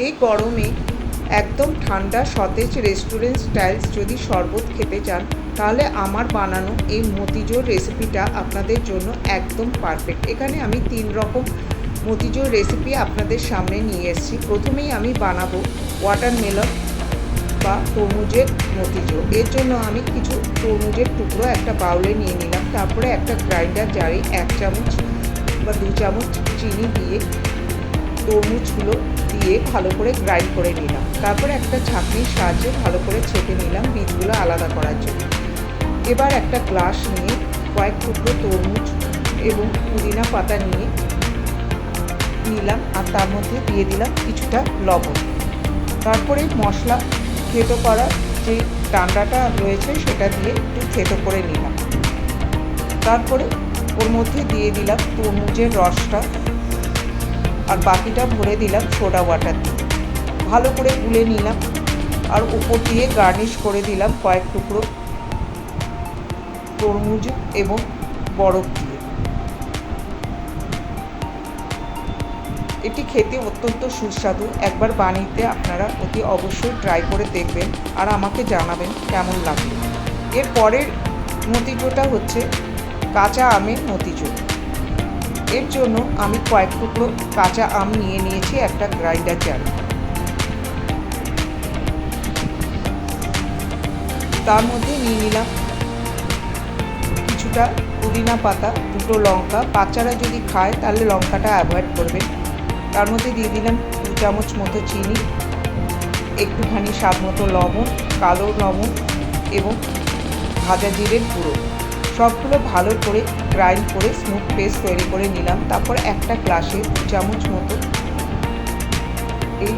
এই গরমে একদম ঠান্ডা সতেজ রেস্টুরেন্ট স্টাইলস যদি শরবত খেতে চান, তাহলে আমার বানানো এই মতিজোর রেসিপিটা আপনাদের জন্য একদম পারফেক্ট। এখানে আমি 3 রকম মতিজোর রেসিপি আপনাদের সামনে নিয়ে এসেছি। প্রথমেই আমি বানাবো ওয়াটারমেলন বা তরমুজের মতিজোর। এর জন্য আমি কিছু তরমুজের টুকরো একটা বাউলে নিয়ে নিলাম। তারপরে একটা গ্রাইন্ডার জারে 1 চামচ বা 2 চামচ চিনি দিয়ে তরমুজগুলো দিয়ে ভালো করে গ্রাইন্ড করে নিলাম। তারপরে একটা ছাঁকনির সাহায্যে ভালো করে ছেঁকে নিলাম বীজগুলো আলাদা করার জন্য। এবার একটা গ্লাস নিয়ে কয়েক টুকরো তরমুজ এবং পুদিনা পাতা নিয়ে নিলাম আর তার মধ্যে দিয়ে দিলাম কিছুটা লবণ। তারপরে মশলা থেতো করা যে ডান্ডাটা রয়েছে সেটা দিয়ে একটু থেতো করে নিলাম। তারপরে ওর মধ্যে দিয়ে দিলাম তরমুজের রসটা আর বাকিটা ভরে দিলাম সোডা ওয়াটার দিয়ে ভালো করে গুলে নিলাম। আর উপর দিয়ে গার্নিশ করে দিলাম কয়েক টুকরো তরমুজ এবং বরফ দিয়ে। এটি খেতে অত্যন্ত সুস্বাদু। একবার বানিয়ে আপনারা অতি অবশ্যই ট্রাই করে দেখবেন আর আমাকে জানাবেন কেমন লাগলো। এর পরের মতিজোটা হচ্ছে কাঁচা আমের মতিজো। এর জন্য আমি কয়েক টুকরো কাঁচা আম নিয়ে নিয়েছি একটা গ্রাইন্ডার জারে। তার মধ্যে নিয়ে নিলাম কিছুটা পুদিনা পাতা, 2 লঙ্কা। বাচ্চারা যদি খায় তাহলে লঙ্কাটা অ্যাভয়েড করবেন। তার মধ্যে দিয়ে দিলাম 2 চামচ মতো চিনি, একটুখানি স্বাদ মতো লবণ, কালো লবণ এবং ভাজা জিরের গুঁড়ো। সবগুলো ভালো করে গ্রাইন্ড করে স্মুথ পেস্ট তৈরি করে নিলাম। তারপর একটা গ্লাসে 2 চামচ মতো এই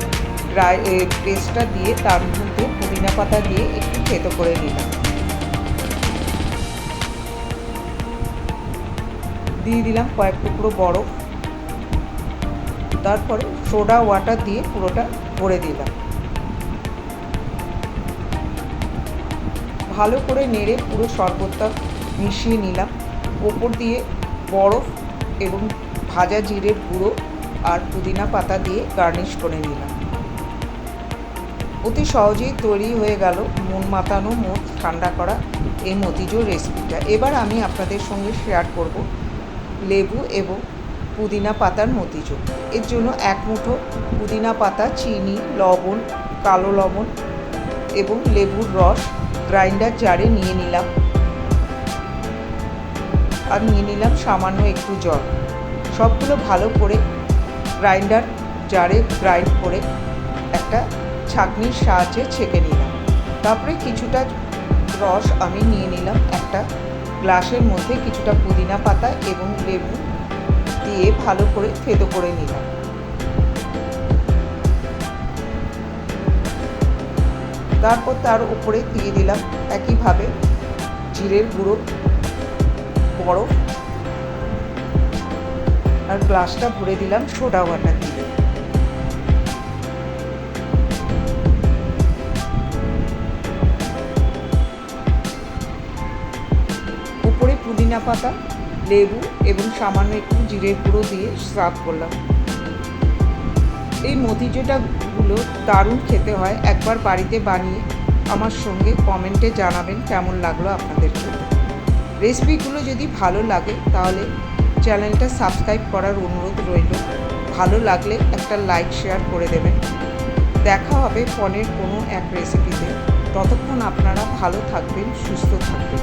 পেস্টটা দিয়ে তার মধ্যে পুদিনা পাতা দিয়ে একটু থেতো করে নিলাম। দিয়ে দিলাম কয়েক টুকরো বরফ। তারপরে সোডা ওয়াটার দিয়ে পুরোটা ভরে দিলাম। ভালো করে নেড়ে পুরো শরবতটা মিশিয়ে নিলাম। ওপর দিয়ে বরফ এবং ভাজা জিরের গুঁড়ো আর পুদিনা পাতা দিয়ে গার্নিশ করে নিলাম। অতি সহজেই তৈরি হয়ে গেল মন মাতানো মুখ ঠান্ডা করা এই মতিজোর রেসিপিটা। এবার আমি আপনাদের সঙ্গে শেয়ার করব লেবু এবং পুদিনা পাতার মতিজোর। এর জন্য 1 মুঠো পুদিনা পাতা, চিনি, লবণ, কালো লবণ এবং লেবুর রস গ্রাইন্ডার জারে নিয়ে নিলাম। আর নিয়ে নিলাম সামান্য একটু জল। সবগুলো ভালো করে গ্রাইন্ডার জারে গ্রাইন্ড করে একটা ছাঁকনির সাহায্যে ছেঁকে নিলাম। তারপরে কিছুটা রস আমি নিয়ে নিলাম একটা গ্লাসের মধ্যে, কিছুটা পুদিনা পাতা এবং লেবু দিয়ে ভালো করে থেতো করে নিলাম। তারপর তার উপরে দিয়ে দিলাম একইভাবে জিরের গুঁড়ো, বরফ আর গ্লাসটা ভরে দিলাম সোডা ওয়াটার দিয়ে। উপরে পুদিনা পাতা, লেবু এবং সামান্য একটু জিরের গুঁড়ো দিয়ে সার্ভ করলাম। এই মতিজোটাগুলো দারুণ খেতে হয়। একবার বাড়িতে বানিয়ে আমার সঙ্গে কমেন্টে জানাবেন কেমন লাগলো আপনাদের খেতে। রেসিপিগুলো যদি ভালো লাগে তাহলে চ্যানেলটা সাবস্ক্রাইব করার অনুরোধ রইল। ভালো লাগলে একটা লাইক শেয়ার করে দেবেন। দেখা হবে পরের কোনো এক রেসিপিতে। ততক্ষণ আপনারা ভালো থাকবেন, সুস্থ থাকবেন।